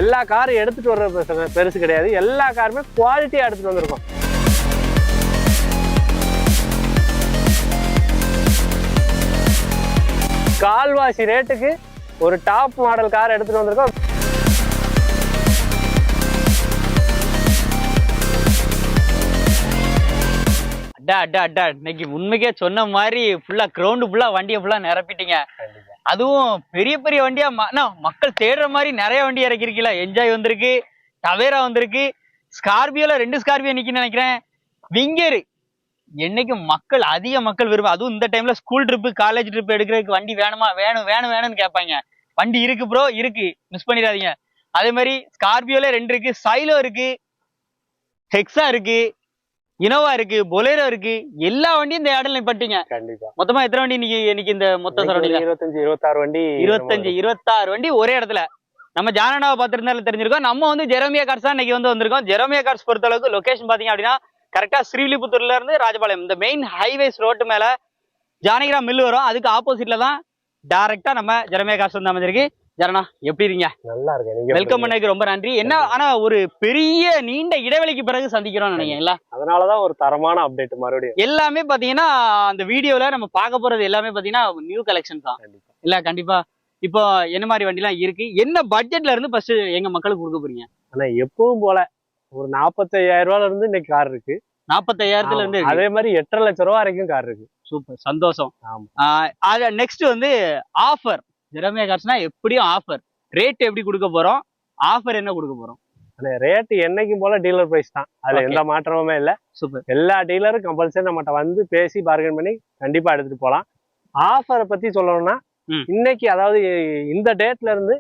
எல்லா காரும் எடுத்துட்டு வர்ற பெருசு கிடையாது, எல்லா காருமே குவாலிட்டியா எடுத்துட்டு வந்திருக்கோம். கால்வாசி ரேட்டுக்கு ஒரு டாப் மாடல் கார் எடுத்துட்டு வந்திருக்கோம். இன்னைக்கு உண்மைக்கே சொன்ன மாதிரி ஃபுல்லா கிரவுண்டு ஃபுல்லா வண்டியை ஃபுல்லா நிரப்பிட்டீங்க. அதுவும் பெரிய பெரிய வண்டியா மக்கள் தேடுற மாதிரி நிறைய வண்டி இறக்கிருக்கீங்களா. என்ஜாய் வந்திருக்கு, டவேரா வந்திருக்கு, ஸ்கார்பியோல 2 ஸ்கார்பியோ நிக்குன்னு நினைக்கிறேன். விங்கர் என்னைக்கு மக்கள் அதிக மக்கள் விரும்ப, அதுவும் இந்த டைம்ல ஸ்கூல் ட்ரிப்பு காலேஜ் ட்ரிப் எடுக்கிறதுக்கு வண்டி வேணுமா, வேணும்னு கேட்பாங்க. வண்டி இருக்கு ப்ரோ, இருக்கு, மிஸ் பண்ணிடாதீங்க. அதே மாதிரி ஸ்கார்பியோல 2 இருக்கு, சைலோ இருக்கு, ஹெக்ஸா இருக்கு, இனோவா இருக்கு, பொலேரோ இருக்கு. எல்லா வண்டியும் இந்த இடத்துல நிப்பட்டீங்க. கண்டிப்பா. மொத்தமா எத்தனை வண்டி இன்னைக்கு இந்த மொத்த சரௌண்டிங்ல? 26 வண்டி ஒரே இடத்துல. நம்ம ஜானனாவை பார்த்திருந்தாலும் தெரிஞ்சிருக்கோம். நம்ம வந்து ஜெரோமியா கார்ஸ் தான் இன்னைக்கு வந்திருக்கோம். ஜெரோமியா கார்ஸ் பொறுத்த அளவுக்கு லொகேஷன் பாத்தீங்க அப்படின்னா கரெக்டா ஸ்ரீவில்லிபுத்தூர்ல இருந்து ராஜபாளையம் இந்த மெயின் ஹைவேஸ் ரோட்டு மேல ஜானகிரா மில் வரும். அதுக்கு ஆப்போசிட்ல தான் டைரக்டா நம்ம ஜெரோமியா கார்ஸ் வந்து அமைஞ்சிருக்கு. ஜரணா எப்படி இருக்கீங்க? நல்லா இருக்கு. வெல்கம் பண்ணதுக்கு ரொம்ப நன்றி. என்ன ஆனா ஒரு பெரிய நீண்ட இடைவெளிக்கு பிறகு சந்திக்கிறோம் நினைக்கிறீங்களா? அதனாலதான் ஒரு தரமான அப்டேட் மறுபடியும். எல்லாமே பாத்தீங்கன்னா அந்த வீடியோல நம்ம பார்க்க போறது எல்லாமே பாத்தீங்கன்னா நியூ கலெக்ஷன் தான். இல்ல கண்டிப்பா. இப்போ என்ன மாதிரி வண்டி எல்லாம் இருக்கு, என்ன பட்ஜெட்ல இருந்து ஃபர்ஸ்ட் எங்க மக்களுக்கு கொடுக்க போறீங்க? ஆனா எப்பவும் போல ஒரு 45,000 ரூபாயில இருந்து இன்னைக்கு கார் இருக்கு. 45,000 இருந்து அதே மாதிரி 8.5 லட்சம் ரூபாய் வரைக்கும் கார் இருக்கு. சூப்பர், சந்தோஷம். நெக்ஸ்ட் வந்து ஆஃபர். ஜெரோமியா கார்ஸ்னா எப்படியும் ஆஃபர். ரேட் எப்படி கொடுக்க போறோம், ஆஃபர் என்ன கொடுக்க போறோம்? ரேட் என்னைக்கும் போல டீலர் பிரைஸ் தான், அதுல எந்த மாற்றமுமே இல்ல. சூப்பர். எல்லா டீலரும் கம்பல்சரி நம்மகிட்ட வந்து பேசி பார்கன் பண்ணி கண்டிப்பா எடுத்துட்டு போலாம். ஆஃபரை பத்தி சொல்லணும்னா இன்னைக்கு அதாவது இந்த டேட்ல இருந்து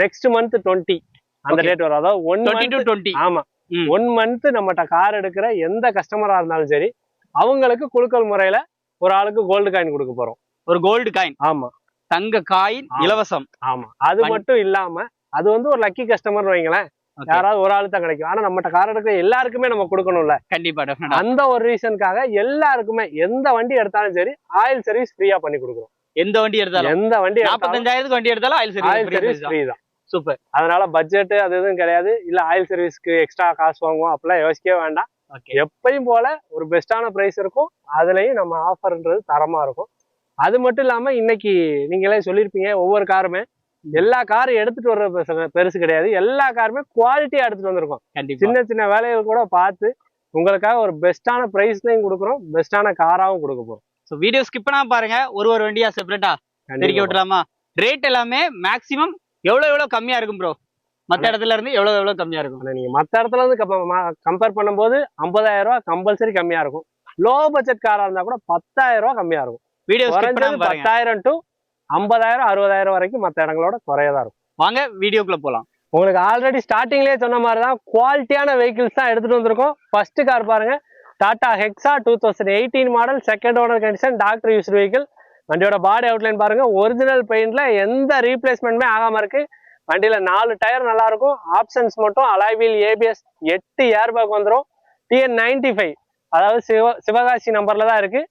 நெக்ஸ்ட் மந்த் 20 அந்த டேட் வரும். அதாவது 1 ஆமா 1 மந்த் நம்மகிட்ட கார் எடுக்கிற எந்த கஸ்டமரா இருந்தாலும் சரி அவங்களுக்கு குலுக்கல் முறையில ஒரு ஆளுக்கு கோல்டு காயின் கொடுக்க போறோம். ஒரு கோல்டு காயின். ஆமா, தங்க காயின் இலவசம். ஆமா, அது மட்டும் இல்லாம அது வந்து ஒரு லக்கி கஸ்டமர் வைங்களேன், யாராவது ஒரு ஆளு தான் கிடைக்கும். ஆனா நம்மகிட்ட கார் எடுக்கிற எல்லாருக்குமே நம்ம கொடுக்கணும்ல. கண்டிப்பா. அந்த ஒரு ரீசனுக்காக எல்லாருக்குமே எந்த வண்டி எடுத்தாலும் சரி ஆயில் சர்வீஸ் ஃப்ரீயா பண்ணி கொடுக்குறோம். எந்த வண்டி எடுத்தாலும் 45,000 வண்டி எடுத்தாலும் ஆயில் சர்வீஸ் ஃப்ரீ தான். சூப்பர். அதனால பட்ஜெட் அது எதுவும் கிடையாது, இல்ல ஆயில் சர்வீஸ்க்கு எக்ஸ்ட்ரா காசு வாங்குவோம் அப்படிலாம் யோசிக்கவே வேண்டாம். எப்பயும் போல ஒரு பெஸ்டான பிரைஸ் இருக்கும், அதுலயும் நம்ம ஆஃபர்ன்றது தரமா இருக்கும். அது மட்டும் இல்லாம இன்னைக்கு நீங்களே சொல்லியிருப்பீங்க, ஒவ்வொரு காருமே எல்லா காரும் எடுத்துட்டு வர்ற பெருசு கிடையாது, எல்லா காருமே குவாலிட்டியா எடுத்துட்டு வந்திருக்கோம். சின்ன சின்ன வேலைகள் கூட பார்த்து உங்களுக்காக ஒரு பெஸ்டான பிரைஸ்லையும் கொடுக்குறோம், பெஸ்டான காராவும் கொடுக்க போறோம். ஸோ வீடியோ ஸ்கிப் பண்ணாம பாருங்க, ஒரு வண்டியா செப்பரேட்டா தெரிவிக்க விட்டுலாமா? ரேட் எல்லாமே மேக்ஸிமம் எவ்வளவு கம்மியா இருக்கும் ப்ரோ? மற்ற இடத்துல இருந்து எவ்வளவு கம்மியா இருக்கும்? நீங்க மற்ற இடத்துல இருந்து கம்பேர் பண்ணும்போது 50,000 ரூபாய் கம்பல்சரி கம்மியா இருக்கும். லோ பட்ஜெட் காரா இருந்தா கூட 10,000 ரூபாய் கம்மியா இருக்கும். வீடியோ 10,000 to 50,000 60,000 வரைக்கும் மற்ற இடங்களோட குறையதான் இருக்கும். வாங்க வீடியோக்குள்ள போலாம். உங்களுக்கு ஆல்ரெடி ஸ்டார்டிங்லேயே சொன்ன மாதிரிதான் குவாலிட்டியான வெஹிக்கிள்ஸ் தான் எடுத்துட்டு வந்திருக்கோம். ஃபர்ஸ்ட் கார் பாருங்க, Tata hexa 2018 model, second owner condition, doctor used vehicle. வண்டியோட பாடி அவுட்லைன் பாருங்க, ஒரிஜினல் பெயிண்ட்ல எந்த ரீப்ளேஸ்மெண்ட்டுமே ஆகாம இருக்கு. வண்டியில 4 டயர் நல்லா இருக்கும். ஆப்ஷன்ஸ் மட்டும் alloy wheel, ABS, 8 air bag வந்துடும். TN95 அதாவது சிவகாசி நம்பர்ல தான் இருக்கு.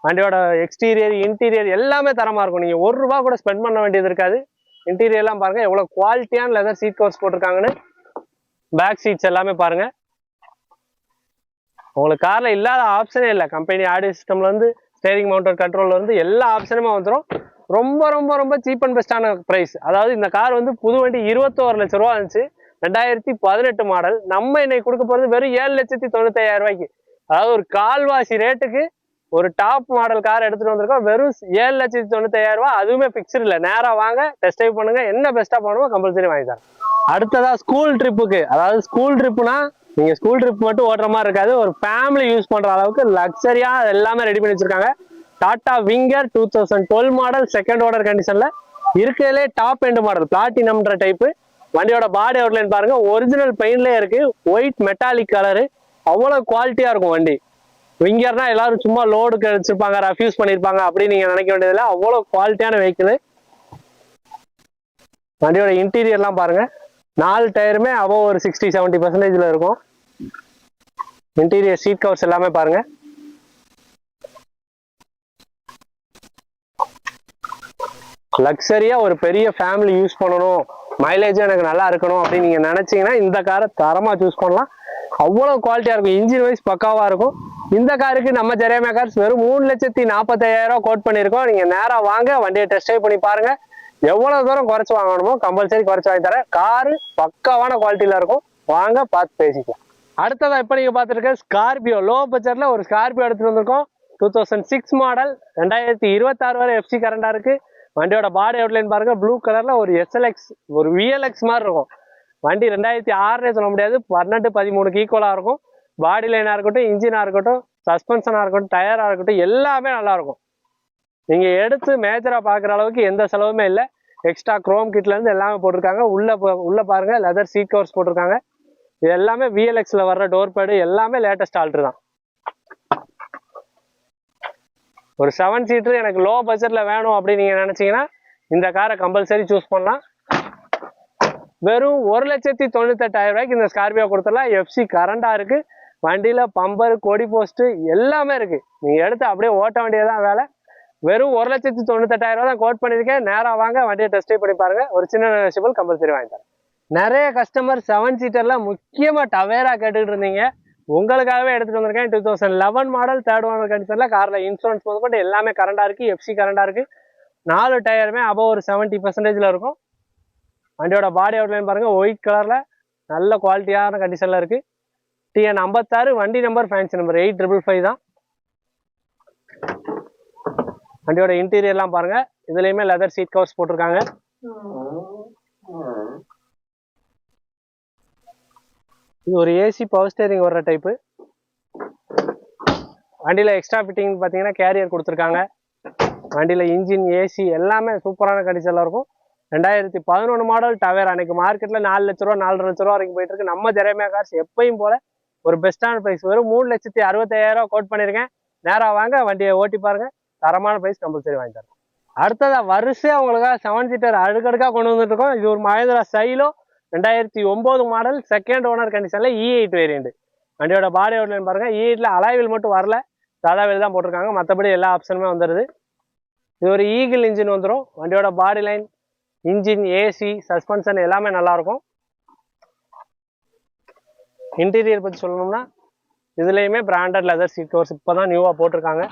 வண்டியோட எக்ஸ்டீரியர் இன்டீரியர் எல்லாமே தரமா இருக்கும். நீங்க 1 ரூபா கூட ஸ்பெண்ட் பண்ண வேண்டியது இருக்காது. இன்டீரியர் எல்லாம் பாருங்க எவ்வளவு குவாலிட்டியான லெதர் சீட் கவர்ஸ் போட்டிருக்காங்கன்னு. பேக் சீட்ஸ் எல்லாமே பாருங்க, உங்களுக்கு கார்ல இல்லாத ஆப்ஷனே இல்லை. கம்பெனி ஆடியோ சிஸ்டம்ல இருந்து ஸ்டேரிங் மவுண்டட் கண்ட்ரோல்ல இருந்து எல்லா ஆப்ஷனுமே வந்துடும். ரொம்ப ரொம்ப ரொம்ப சீப் அண்ட் பெஸ்டான பிரைஸ். அதாவது இந்த கார் வந்து புது வண்டி 21 லட்சம் ரூபா இருந்துச்சு, 2018 மாடல். நம்ம இன்னைக்கு கொடுக்க போறது வெறும் 7,95,000 ரூபாய்க்கு. அதாவது ஒரு கால்வாசி ரேட்டுக்கு ஒரு டாப் மாடல் கார் எடுத்துட்டு வந்திருக்கோம். வெறும் 7,95,000 ரூபாய். அதுவுமே பிக்சர் இல்லை, நேரா வாங்க, டெஸ்ட் ட்ரைவ் பண்ணுங்க, என்ன பெஸ்டா பண்ணுவோம் கம்பல்சரி வாங்கி தரேன். அடுத்ததா ஸ்கூல் ட்ரிப்புக்கு, அதாவது ஸ்கூல் ட்ரிப்புனா நீங்க ஸ்கூல் ட்ரிப் மட்டும் ஓட்டுற மாதிரி இருக்காது, ஒரு ஃபேமிலி யூஸ் பண்ற அளவுக்கு லக்ஸரியா எல்லாமே ரெடி பண்ணி வச்சிருக்காங்க. Tata winger 2012 model, second owner கண்டிஷன்ல இருக்கிறதுலே டாப் எண்ட் மாடல், பிளாட்டினம்ன்ற டைப். வண்டியோட பாடி அவுட்லைன் பாருங்க, ஒரிஜினல் பெயிண்ட்லயே இருக்கு, ஒயிட் மெட்டாலிக் கலரு, அவ்வளவு குவாலிட்டியா இருக்கும் வண்டி. விங்கர்னா எல்லாரும் சும்மா லோடுக்கு வச்சிருப்பாங்க, ரஃப்யூஸ் பண்ணிருப்பாங்க அப்படின்னு நீங்க நினைக்க வேண்டியதில்லை, அவ்வளவு குவாலிட்டியான வெஹிக்கிள். வண்டியோட இன்டீரியர்லாம் பாருங்க, 4 டயருமே அபவ் ஒரு 60-70% இருக்கும். இன்டீரியர் சீட் கவர்ஸ் எல்லாமே பாருங்க. லக்ஸரியா ஒரு பெரிய ஃபேமிலி யூஸ் பண்ணணும், மைலேஜும் எனக்கு நல்லா இருக்கணும் அப்படின்னு நீங்க நினைச்சீங்கன்னா இந்த காரை தரமா சூஸ் பண்ணலாம். அவ்வளவு குவாலிட்டியா இருக்கும், இன்ஜின் வைஸ் பக்காவா இருக்கும். இந்த காருக்கு நம்ம ஜெரேமியா கார்ஸ் வெறும் 3,45,000 கோட் பண்ணியிருக்கோம். நீங்க நேரா வாங்க, வண்டியை டெஸ்ட் ட்ரைவ் பண்ணி பாருங்க. எவ்வளவு தூரம் குறைச்சு வாங்கணுமோ கம்பல்சரி குறைச்சு வாங்கி தரேன். காரு பக்காவான குவாலிட்டியில இருக்கும். வாங்க பார்த்து பேசிக்கலாம். அடுத்ததா இப்ப நீங்க பார்த்துருக்க ஸ்கார்பியோ, லோ பட்ஜெட்ல ஒரு ஸ்கார்பியோ எடுத்துட்டு வந்திருக்கோம். 2006 மாடல், 2026 வரை எஃப்சி கரண்டா இருக்கு. வண்டியோட பாடி அவுட்லைன் பாருங்க, ப்ளூ கலர்ல ஒரு எஸ்எல்எக்ஸ் ஒரு விஎல்எக்ஸ் மாதிரி இருக்கும். வண்டி 2006 சொல்ல முடியாது, 12-13 ஈக்குவலா இருக்கும். பாடி லைனா இருக்கட்டும், இன்ஜினா இருக்கட்டும், சஸ்பென்ஷனா இருக்கட்டும், டயரா இருக்கட்டும், எல்லாமே நல்லா இருக்கும். நீங்க எடுத்து மேஜரா பாக்குற அளவுக்கு எந்த செலவுமே இல்லை. எக்ஸ்ட்ரா குரோம் கிட்ல இருந்து எல்லாமே போட்டிருக்காங்க. உள்ள பாருங்க லெதர் சீட் கவர்ஸ் போட்டிருக்காங்க. இது எல்லாமே விஎல்எக்ஸ்ல வர்ற டோர் பேடு, எல்லாமே லேட்டஸ்ட் ஆல்ட்ரு தான். ஒரு 7 சீட்டர் எனக்கு லோ பட்ஜெட்ல வேணும் அப்படின்னு நீங்க நினைச்சீங்கன்னா இந்த காரை கம்பல்சரி சூஸ் பண்ணலாம். வெறும் 1,98,000 இந்த ஸ்கார்பியோ கொடுத்துடலாம். எஃப்சி கரண்டா இருக்கு. வண்டியில பம்பர், கொடி போஸ்ட் எல்லாமே இருக்கு. நீங்க எடுத்து அப்படியே ஓட்ட வேண்டியதான் வேலை. வெறும் 1,98,000 தான் கோட் பண்ணியிருக்கேன். நேரா வாங்க, வண்டியை டெஸ்ட் பண்ணி பாருங்க. ஒரு சின்ன நெகோஷியபிள் கம்பல்சரி வாங்கி தரேன். நிறைய கஸ்டமர் 7 சீட்டர்ல முக்கியமா டவேரா கேட்டுக்கிட்டு இருந்தீங்க. உங்களுக்காகவே எடுத்துட்டு வந்திருக்கேன். 2011 மாடல், 3rd ஓனர் கண்டிஷன்ல. கார்ல இன்சூரன்ஸ் முதற்கொண்டு எல்லாமே கரண்டா இருக்கு. எஃப்சி கரண்டா இருக்கு. 4 டயருமே அபவ் ஒரு 70% இருக்கும். வண்டியோட பாடி அவுட்லைன் பாருங்க, ஒயிட் கலர்ல நல்ல குவாலிட்டியான கண்டிஷன்ல இருக்கு. TN 56, வண்டி நம்பர் ஃபேன்சி நம்பர் 8555 தான். வண்டியோட இன்டீரியர்லாம் பாருங்க, இதுலயுமே லெதர் சீட் கவர்ஸ் போட்டிருக்காங்க. இது ஒரு ஏசி பவர் ஸ்டேரிங் வர்ற டைப்பு. வண்டியில எக்ஸ்ட்ரா ஃபிட்டிங் பாத்தீங்கன்னா கேரியர் கொடுத்துருக்காங்க. வண்டியில இன்ஜின், ஏசி எல்லாமே சூப்பரான கண்டிஷன்ல இருக்கும். 2011 மாடல் டவேரா. அன்னைக்கு மார்க்கெட்ல 4 லட்ச ரூபா 4.5 லட்ச ரூபா வரைக்கும் போயிட்டு இருக்கு. நம்ம ஜெரேமியா கார்ஸ் எப்பயும் போல ஒரு பெஸ்டான பிரைஸ், வெறும் 3,65,000 கோட் பண்ணிருக்கேன். நேரா வாங்க, வண்டியை ஓட்டி பாருங்க. தரமான பிரைஸ் கம்பல்சரி வாங்கி தரேன். அடுத்ததா வரிசையா உங்களுக்காக 7 சீட்டர் அடுக்கடுக்கா கொண்டு வந்துட்டு இருக்கோம். இது ஒரு Mahindra Xylo, 2009 model, 2nd owner கண்டிஷன்ல E8 வேரியண்ட். வண்டியோட பாடி அவுட்லைன் பாருங்க. E8ல அலாய்வில் மட்டும் வரல, சாதாவில் தான் போட்டிருக்காங்க. மற்றபடி எல்லா ஆப்ஷனுமே வந்துடுது. இது ஒரு ஈகிள் இன்ஜின் வந்துடும். வண்டியோட பாடி லைன், இன்ஜின், ஏசி, சஸ்பென்ஷன் எல்லாமே நல்லா இருக்கும். இன்டீரியர் பத்தி சொல்லணும்னா இதுலயுமே பிராண்டட் லெதர் சீட் கவர்ஸ் இப்பதான் நியூவா போட்டிருக்காங்க.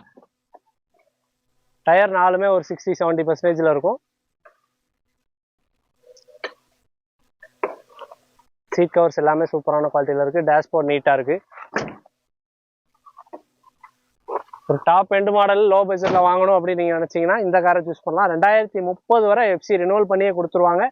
டயர் 4மே ஒரு 60-70% இருக்கும். சீட் கவர்ஸ் எல்லாமே சூப்பரான குவாலிட்டியில இருக்கு. டேஷ்போர்ட் நீட்டா இருக்கு. ஒரு டாப் எண்ட் மாடல் லோ பட்ஜெட்ல வாங்கணும் அப்படின்னு நீங்க நினைச்சீங்கன்னா இந்த காரை சூஸ் பண்ணலாம். 2030 வரை எஃப்சி ரினுவல் பண்ணியே கொடுத்துருவாங்க.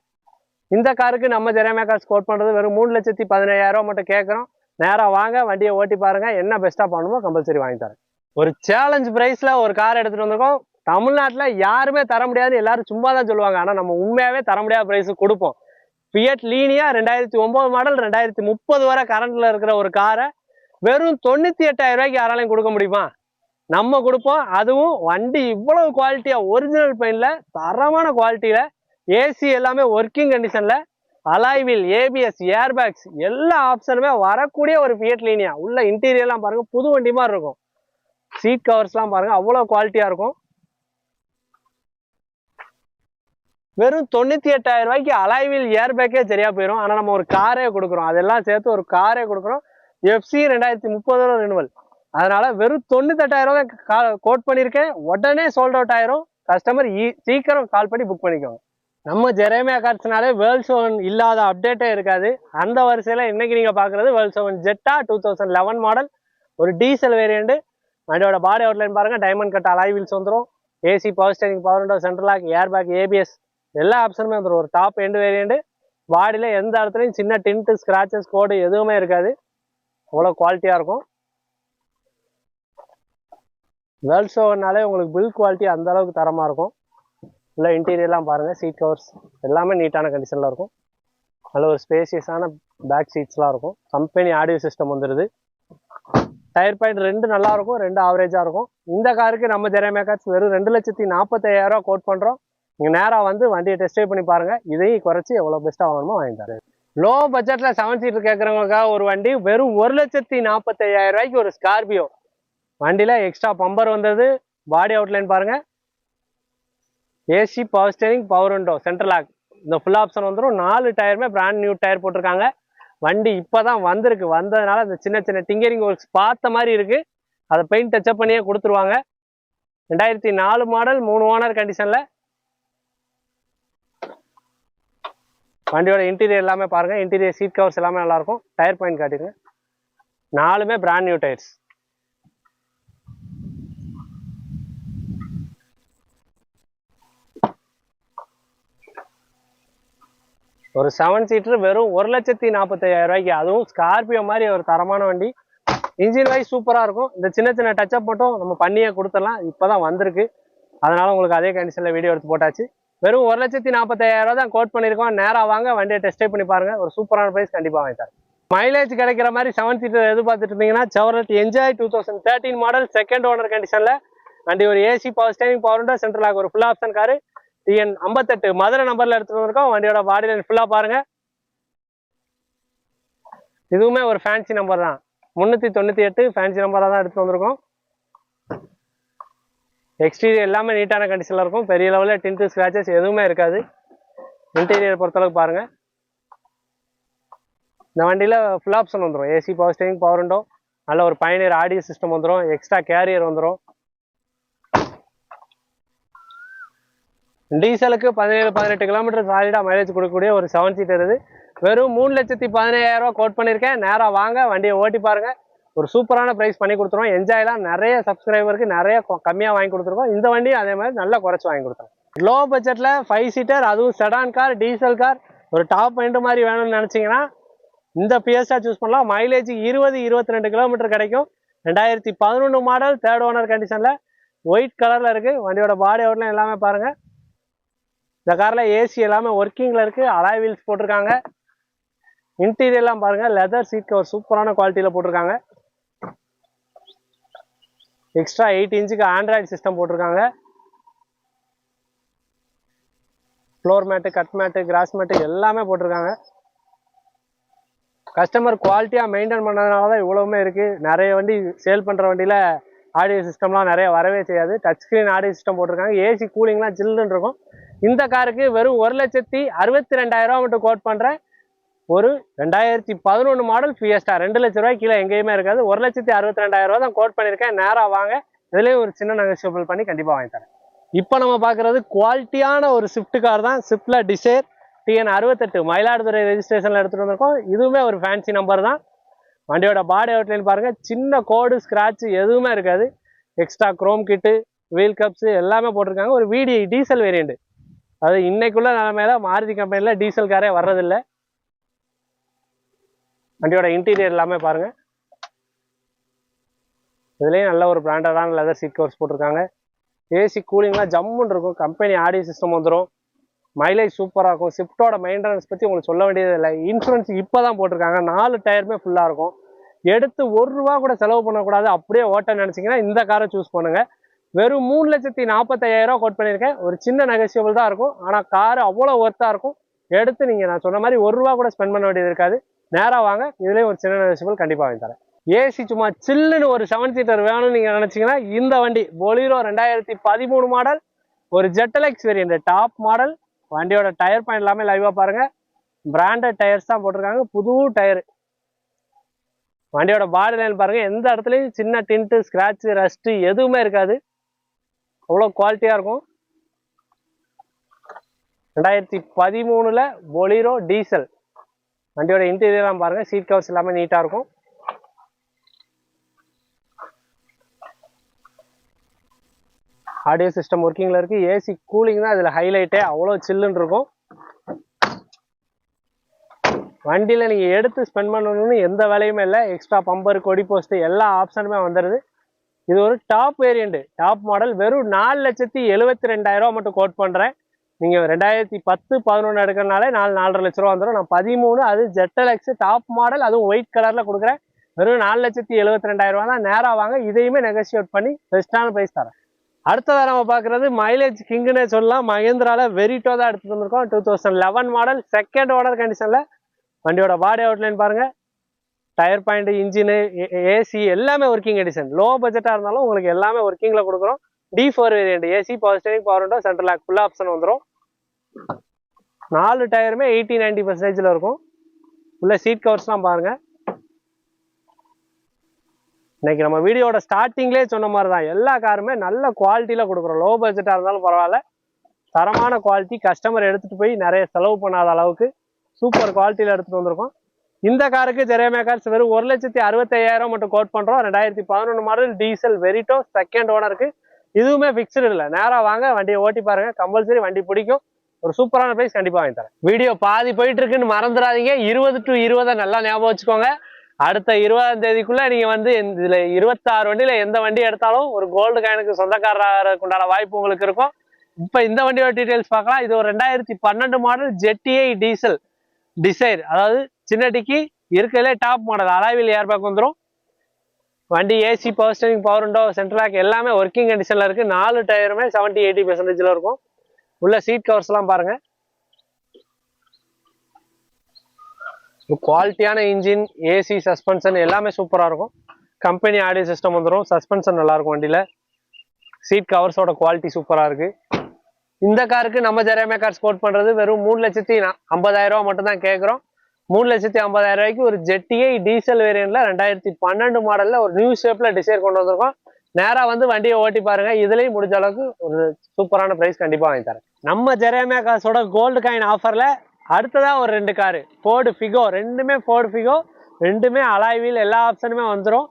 இந்த காருக்கு நம்ம ஜெரேமியா கார்ஸ் கோட் பண்றது வெறும் 3,17,000 மட்டும் கேட்கறோம். நேரா வாங்க, வண்டியை ஓட்டி பாருங்க. என்ன பெஸ்டா பண்ணுமோ கம்பல்சரி வாங்கி தரேன். ஒரு சேலஞ்ச் பிரைஸ்ல ஒரு கார் எடுத்துட்டு வந்திருக்கோம். தமிழ்நாட்டுல யாருமே தர முடியாது, எல்லாரும் சும்மா தான் சொல்லுவாங்க. ஆனா நம்ம உண்மையாவே தர முடியாத பிரைஸ் கொடுப்போம். ஃபியட் லீனியா 2009 மாடல், 2030 வரை கரண்ட்ல இருக்கிற ஒரு காரை வெறும் 98,000 யாராலையும் கொடுக்க முடியுமா? நம்ம கொடுப்போம். அதுவும் வண்டி இவ்வளவு குவாலிட்டியா, ஒரிஜினல் பெயிண்ட்ல தரமான குவாலிட்டியில, ஏசி எல்லாமே ஒர்க்கிங் கண்டிஷன்ல, அலாய்வில், ஏபிஎஸ், ஏர்பேக்ஸ் எல்லா ஆப்ஷனுமே வரக்கூடிய ஒரு ஃபியட் லீனியா. உள்ள இன்டீரியர்லாம் பாருங்க, புது வண்டி மாதிரி இருக்கும். சீட் கவர்ஸ்லாம் பாருங்க, அவ்வளவு குவாலிட்டியா இருக்கும். வெறும் 98,000 அலாய்வில் ஏர்பேக்கே சரியா போயிடும். ஆனா நம்ம ஒரு காரே கொடுக்குறோம். அதெல்லாம் சேர்த்து ஒரு காரே கொடுக்குறோம். FC 2030 renewal. அதனால வெறும் 98,000 கோட் பண்ணியிருக்கேன். உடனே சோல்ட் அவுட் ஆயிரும். கஸ்டமர் சீக்கிரம் கால் பண்ணி புக் பண்ணிக்கோங்க. நம்ம ஜெரேமியா கார்ஸ்னாலே வேர்ல்ட் 7 இல்லாத அப்டேட்டே இருக்காது. அந்த வரிசையில இன்னைக்கு நீங்க பாக்குறது வேர்ல்ட் 7 ஜெட்டா 2011 மாடல், ஒரு டீசல் வேரியண்ட். வண்டியோட பாடி அவுட்லைன் பாருங்க, டைமண்ட் கட் அலாய் வீல்ஸ் வந்துடும். AC, power steering, power window, central lock, airbag, ABS எல்லா ஆப்ஷனுமே வந்துடும். ஒரு டாப் எண்ட் வேரியண்ட். பாடியில எந்த இடத்துலையும் சின்ன டிண்ட், ஸ்கிராச்சஸ், கோடு எதுவுமே இருக்காது. அவ்வளவு குவாலிட்டியா இருக்கும். வேர்ல்ட் 7னாலே உங்களுக்கு பில்ட் குவாலிட்டி அந்த அளவுக்கு தரமா இருக்கும். உள்ள இன்டீரியர்லாம் பாருங்க, சீட் கவர்ஸ் எல்லாமே நீட்டான கண்டிஷன்ல இருக்கும். நல்ல ஒரு ஸ்பேசியஸான பேக் சீட்ஸ்லாம் இருக்கும். கம்பெனி ஆடியோ சிஸ்டம் வந்துடுது. டயர் பாயிண்ட் 2 நல்லா இருக்கும், 2 ஆவரேஜா இருக்கும். இந்த காருக்கு நம்ம ஜெரேமியா கார்ஸ் வெறும் 2,45,000 கோட் பண்றோம். நீங்க நேரா வந்து வண்டியை டெஸ்ட் ட்ரைவ் பண்ணி பாருங்க. இதையும் குறைச்சி எவ்வளவு பெஸ்டா வாங்கணுமோ வாங்கி தரேன். லோ பட்ஜெட்ல 7 சீட்டர் கேட்கறவங்களுக்காக ஒரு வண்டி வெறும் 1,45,000 ஒரு ஸ்கார்பியோ. வண்டியில எக்ஸ்ட்ரா பம்பர் வந்தது. பாடி அவுட்லைன் பாருங்க, AC, power steering, power window, central lock இந்த ஃபுல் ஆப்ஷன் வந்துடும். 4 டயருமே பிராண்ட் நியூ டயர் போட்டிருக்காங்க. வண்டி இப்போதான் வந்திருக்கு. வந்ததுனால இந்த சின்ன சின்ன டிங்கரிங் ஒர்க்ஸ் பார்த்த மாதிரி இருக்கு. அதை பெயிண்ட் டச்சப் பண்ணியே கொடுத்துருவாங்க. 2004 மாடல், 3 ஓனர் கண்டிஷன்ல. வண்டியோட இன்டீரியர் எல்லாமே பாருங்க. இன்டீரியர் சீட் கவர்ஸ் எல்லாமே நல்லா இருக்கும். டயர் பாயிண்ட் காட்டிடுங்க. 4மே பிராண்ட் நியூ டயர்ஸ். ஒரு 7 சீட்டர் வெறும் 1,45,000 ரூபாய்க்கு. அதுவும் ஸ்கார்பியோ மாதிரி ஒரு தரமான வண்டி. இன்ஜின் வைஸ் சூப்பரா இருக்கும். இந்த சின்ன சின்ன டச்சப் மட்டும் நம்ம பண்ணியே கொடுத்துடலாம். இப்பதான் வந்திருக்கு, அதனால உங்களுக்கு அதே கண்டிஷன்ல வீடியோ எடுத்து போட்டாச்சு. வெறும் 1,45,000 ரூபா தான் கோட் பண்ணியிருக்கோம். நேராக வாங்க, வண்டியை டெஸ்ட் ட்ரைவ் பண்ணி பாருங்க. ஒரு சூப்பரான பிரைஸ் கண்டிப்பா வாங்கி தரேன். மைலேஜ் கிடைக்கிற மாதிரி 7 சீட்டர் எதிர்பார்த்துட்டு இருந்தீங்கன்னா Chevrolet Enjoy 2013 model, second owner கண்டிஷன்ல. வண்டி ஒரு AC, power steering, power window, central lock, ஒரு full option car. TN 58 Madurai நம்பர்ல எடுத்துட்டு வந்திருக்கோம். வண்டியோட பாடி லைன் ஃபுல்லா பாருங்க. இதுவுமே ஒரு ஃபேன்சி நம்பர் தான். 398 ஃபேன்சி நம்பரா தான் எடுத்துட்டு வந்திருக்கோம். எக்ஸ்டீரியர் எல்லாமே நீட்டான கண்டிஷன்ல இருக்கும். பெரிய லெவலில் டிண்ட் ஸ்கிராச்சஸ் எதுவுமே இருக்காது. இன்டீரியர் பொறுத்தளவுக்கு பாருங்க. இந்த வண்டியில ஃபுல் ஆப்ஷன் வந்துடும். AC, power steering, power window, நல்ல ஒரு பயனியர் ஆடியோ சிஸ்டம் வந்துடும். எக்ஸ்ட்ரா கேரியர் வந்துடும். டீசலுக்கு 17-18 கிலோமீட்டர் சாலிடா மைலேஜ் கொடுக்கக்கூடிய ஒரு 7 சீட்டர் இது. வெறும் 3,15,000 ரூபா கோட் பண்ணியிருக்கேன். நேராக வாங்க, வண்டியை ஓட்டி பாருங்க. ஒரு சூப்பரான ப்ரைஸ் பண்ணி கொடுத்துருவோம். என்ஜாய்லாம் நிறைய சப்ஸ்கிரைபருக்கு நிறைய கம்மியாக வாங்கி கொடுத்துருக்கோம். இந்த வண்டியும் அதே மாதிரி நல்லா குறைச்சி வாங்கி கொடுத்துருவோம். லோ பட்ஜெட்டில் 5 சீட்டர், அதுவும் செடான் கார், டீசல் கார், ஒரு டாப் எண்டு மாதிரி வேணும்னு நினச்சிங்கன்னா இந்த பிஎஸ்ஆ சூஸ் பண்ணலாம். மைலேஜ் 20-22 கிலோமீட்டர் கிடைக்கும். 2011 மாடல், தேர்ட் ஓனர் கண்டிஷனில், ஒயிட் கலரில் இருக்குது. வண்டியோட பாடி அவுட்லைன் எல்லாமே பாருங்கள். இந்த காரில் ஏசி எல்லாமே ஒர்க்கிங்கில் இருக்குது. அலாய் வீல்ஸ் போட்டிருக்காங்க. இன்டீரியர்லாம் பாருங்கள். லெதர் சீட் கவர் சூப்பரான குவாலிட்டியில் போட்டிருக்காங்க. எக்ஸ்ட்ரா 8 இன்ச்சுக்கு ஆண்ட்ராய்டு சிஸ்டம் போட்டிருக்காங்க. Floor mat, cut mat, cross mat எல்லாமே போட்டிருக்காங்க. கஸ்டமர் குவாலிட்டியாக மெயின்டைன் பண்ணதுனால தான் இவ்வளவுமே இருக்குது. நிறைய வண்டி சேல் பண்ணுற வண்டியில் ஆடியோ சிஸ்டம்லாம் நிறைய வரவே செய்யாது. டச் ஸ்க்ரீன் ஆடியோ சிஸ்டம் போட்டிருக்காங்க. ஏசி கூலிங்லாம் ஜில்லுன்னு இருக்கும். இந்த காருக்கு வெறும் 1,62,000 ரூபா மட்டும் கோட் பண்ணுறேன். ஒரு 2011 மாடல் ஃபியஸ்டா, 2 லட்ச ரூபாய் கீழே எங்கேயுமே இருக்காது. 1,62,000 ரூபா தான் கோட் பண்ணியிருக்கேன். நேராக வாங்க, இதுலேயும் ஒரு சின்ன நெகோஷியபிள் பண்ணி கண்டிப்பாக வாங்கி தரேன். இப்போ நம்ம பார்க்குறது குவாலிட்டியான ஒரு ஸ்விஃப்ட் கார் தான். ஸ்விஃப்ட்ல டிசைர் TN 68 மயிலாடுதுறை ரெஜிஸ்ட்ரேஷனில் எடுத்துகிட்டு வந்திருக்கோம். இதுவுமே ஒரு ஃபேன்சி நம்பர் தான். வண்டியோட பாடி அவுட்லைன் பாருங்கள். சின்ன கோடு, ஸ்க்ராட்ச் எதுவுமே இருக்காது. எக்ஸ்ட்ரா குரோம் கிட்டு, வீல் கப்ஸ் எல்லாமே போட்டிருக்காங்க. ஒரு VDI டீசல் வேரியண்ட். அது இன்னைக்குள்ள நிலைமையில மாருதி கம்பெனியில் டீசல் காரே வர்றதில்லை. வண்டியோட இன்டீரியர் எல்லாமே பாருங்க. இதுலேயும் நல்ல ஒரு பிராண்டடான லெதர் சீட் கவர்ஸ் போட்டிருக்காங்க. ஏசி கூலிங்லாம் ஜம்முன்னு இருக்கும். கம்பெனி ஆடியோ சிஸ்டம் வந்துடும். மைலேஜ் சூப்பராக இருக்கும். ஸ்விஃப்டோட மெயின்டெனன்ஸ் பற்றி உங்களுக்கு சொல்ல வேண்டியது இல்லை. இன்சூரன்ஸ் இப்போ தான் போட்டிருக்காங்க. 4 டயருமே ஃபுல்லாக இருக்கும். எடுத்து 1 ரூபா கூட செலவு பண்ணக்கூடாது, அப்படியே ஓட்ட நினச்சிங்கன்னா இந்த காரை சூஸ் பண்ணுங்க. வெறும் 3,45,000 ரூபா கோட் பண்ணியிருக்கேன். ஒரு சின்ன நெகோஷியபிள் தான் இருக்கும். ஆனால் கார் அவ்வளோ ஒர்த்தாக இருக்கும். எடுத்து நீங்கள் நான் சொன்ன மாதிரி 1 ரூபா கூட ஸ்பெண்ட் பண்ண வேண்டியது இருக்காது. நேராக வாங்க, இதுலேயும் ஒரு சின்ன நெகோஷியபிள் கண்டிப்பாக வாங்கி தரேன். ஏசி சும்மா சில்லுன்னு ஒரு 7 சீட்டர் வேணும்னு நீங்கள் நினச்சிங்கன்னா இந்த வண்டி பொலிரோ 2013 மாடல், ஒரு ஜெட்டலெக்ஸ் வேரியண்ட், டாப் மாடல். வண்டியோட டயர் பாயிண்ட் எல்லாமே லைவாக பாருங்கள். பிராண்டட் டயர்ஸ் தான் போட்டிருக்காங்க, புது டயரு. வண்டியோட பாடி லைன் பாருங்கள். எந்த இடத்துலையும் சின்ன டின்ட்டு, ஸ்க்ராட்சு, ரஸ்ட்டு எதுவுமே இருக்காது. அவ்வளோ குவாலிட்டியாக இருக்கும். 2013 பொலிரோ டீசல். வண்டியோட இன்டீரியர்லாம் பாருங்கள். சீட் கவர்ஸ் எல்லாமே நீட்டாக இருக்கும். ஆடியோ சிஸ்டம் ஒர்க்கிங்கில் இருக்குது. ஏசி கூலிங் தான் இதில் ஹைலைட்டே. அவ்வளோ சில்லுன்னு இருக்கும். வண்டியில் நீங்கள் எடுத்து ஸ்பெண்ட் பண்ணணும்னு எந்த வேலையுமே இல்லை. எக்ஸ்ட்ரா பம்பர், கொடி போஸ்ட்டு எல்லா ஆப்ஷனுமே வந்துடுது. இது ஒரு டாப் வேரியண்ட், டாப் மாடல். வெறும் 4,72,000 ரூபா மட்டும் கோட் பண்ணுறேன். நீங்கள் 2010-11 எடுக்கிறனாலே 4-4.5 லட்ச ரூபா வந்துடும். நான் 13, அது ஜெட்டலெக்ஸ் டாப் மாடல், அதுவும் ஒயிட் கலரில் கொடுக்குறேன். வெறும் 4,72,000 ரூபா தான். நேராக வாங்க, இதையுமே நெகோஷியேட் பண்ணி பெஸ்ட்டான ப்ரைஸ் தரேன். அடுத்ததாக நம்ம பார்க்குறது மைலேஜ் கிங்குன்னே சொல்லலாம். மஹேந்திராவில் வெரிட்டோ தான் எடுத்துகிட்டு வந்திருக்கோம். 2011 மாடல், செகண்ட் ஓனர் கண்டிஷனில். வண்டியோட பாடி அவுட்லைன் பாருங்கள். டயர் பாயிண்ட், இன்ஜினு, ஏசி எல்லாமே ஒர்க்கிங் எடிஷன். லோ பட்ஜெட்டாக இருந்தாலும் உங்களுக்கு எல்லாமே ஒர்க்கிங்கில் கொடுக்குறோம். D4 variant, AC, power steering, power window, central lock, full option வந்துடும். 4 டயருமே 80-90% இருக்கும். உள்ள சீட் கவர்ஸ்லாம் பாருங்க. இன்னைக்கு நம்ம வீடியோட ஸ்டார்டிங்லேயே சொன்ன மாதிரி தான் எல்லா காருமே நல்ல குவாலிட்டியில் கொடுக்குறோம். லோ பட்ஜெட்டாக இருந்தாலும் பரவாயில்ல, தரமான குவாலிட்டி, கஸ்டமர் எடுத்துகிட்டு போய் நிறைய செலவு பண்ணாத அளவுக்கு சூப்பர் குவாலிட்டியில் எடுத்துகிட்டு வந்திருக்கோம். இந்த காருக்கு ஜெரேமியா கார்ஸ் வெறும் 1,65,000 மட்டும் கோட் பண்ணுறோம். 2011 மாடல் டீசல் வெரிட்டோ, செகண்ட் ஓனருக்கு. இதுவுமே ஃபிக்ஸ்டு இல்லை. நேராக வாங்க, வண்டியை ஓட்டி பாருங்க, கம்பல்சரி வண்டி பிடிக்கும். ஒரு சூப்பரான பிரைஸ் கண்டிப்பாக வாங்கி தரேன். வீடியோ பாதி போயிட்டு இருக்குன்னு மறந்துடாதீங்க. 20 to 20 நல்லா ஞாபகம் வச்சுக்கோங்க. அடுத்த 20ஆம் தேதிக்குள்ள நீங்க வந்து இதுல 26 வண்டியில எந்த வண்டி எடுத்தாலும் ஒரு கோல்டு காயினுக்கு சொந்தக்காரருக்கு உண்டான வாய்ப்பு உங்களுக்கு இருக்கும். இப்ப இந்த வண்டியோட டீடைல்ஸ் பார்க்கலாம். இது ஒரு 2012 மாடல் ஜெட்டிஐ டீசல் டிசைர், அதாவது சின்ன டிக்கி இருக்கிறதுல டாப் மாடல். அலாய்வில் ஏர்பேக் வந்துடும். வண்டி AC, power steering, power window, central lock எல்லாமே ஒர்க்கிங் கண்டிஷன்ல இருக்கு. 4 டயருமே 70-80% இருக்கும். உள்ள சீட் கவர்ஸ் எல்லாம் பாருங்க. குவாலிட்டியான இன்ஜின், ஏசி, சஸ்பென்ஷன் எல்லாமே சூப்பரா இருக்கும். கம்பெனி ஆடியோ சிஸ்டம் வந்துடும். சஸ்பென்ஷன் நல்லா இருக்கும் வண்டியில. சீட் கவர்ஸோட குவாலிட்டி சூப்பரா இருக்கு. இந்த காருக்கு நம்ம ஜெரேமியா கார்ஸ் கோட் பண்றது வெறும் 3,50,000 மட்டும் தான் கேட்குறோம். 3,50,000 ஒரு ஜெட்டிஐ டீசல் வேரியன்ட்ல 2012 மாடல்ல ஒரு நியூ ஷேப்ல டிசைர் கொண்டு வந்திருக்கோம். நேரா வந்து வண்டியை ஓட்டி பாருங்க. இதுலயும் முடிஞ்ச அளவுக்கு ஒரு சூப்பரான பிரைஸ் கண்டிப்பா வாங்கி தரேன். நம்ம ஜெரேமியா கார்ஸோட கோல்டு காயின் ஆஃபர்ல அடுத்ததா ஒரு 2 காரு ஃபோர்டு ஃபிகோ. ரெண்டுமே ஃபோர்டு ஃபிகோ, ரெண்டுமே அலாய் வீல், எல்லா ஆப்ஷனுமே வந்துடும்.